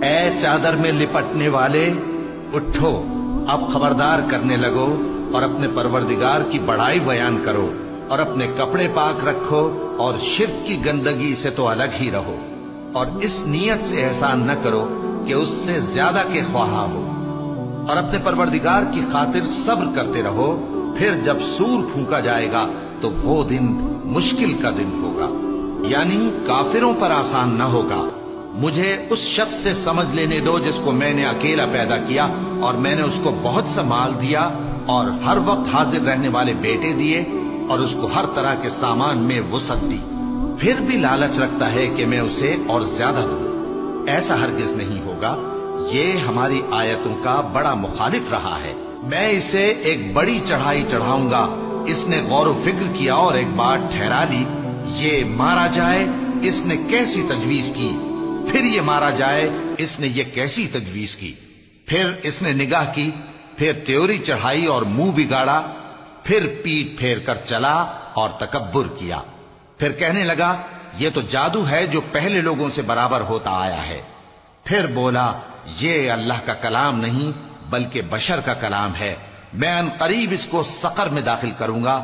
اے چادر میں لپٹنے والے، اٹھو، اب خبردار کرنے لگو اور اپنے پروردگار کی بڑائی بیان کرو، اور اپنے کپڑے پاک رکھو، اور شرک کی گندگی سے تو الگ ہی رہو، اور اس نیت سے احسان نہ کرو کہ اس سے زیادہ کے خواہاں ہو، اور اپنے پروردگار کی خاطر صبر کرتے رہو، پھر جب سور پھونکا جائے گا تو وہ دن مشکل کا دن ہوگا، یعنی کافروں پر آسان نہ ہوگا۔ مجھے اس شخص سے سمجھ لینے دو جس کو میں نے اکیلا پیدا کیا، اور میں نے اس کو بہت سا مال دیا اور ہر وقت حاضر رہنے والے بیٹے دیے، اور اس کو ہر طرح کے سامان میں وسعت دی، پھر بھی لالچ رکھتا ہے کہ میں اسے اور زیادہ دوں۔ ایسا ہرگز نہیں ہوگا، یہ ہماری آیتوں کا بڑا مخالف رہا ہے۔ میں اسے ایک بڑی چڑھائی چڑھاؤں گا۔ اس نے غور و فکر کیا اور ایک بات ٹھہرا لی، یہ مارا جائے، اس نے کیسی تجویز کی، پھر یہ مارا جائے، اس نے یہ کیسی تجویز کی، پھر اس نے نگاہ کی، پھر تیوری چڑھائی اور منہ بگاڑا، پھر پیٹ پھیر کر چلا اور تکبر کیا، پھر کہنے لگا یہ تو جادو ہے جو پہلے لوگوں سے برابر ہوتا آیا ہے، پھر بولا یہ اللہ کا کلام نہیں بلکہ بشر کا کلام ہے، میں ان قریب اس کو سقر میں داخل کروں گا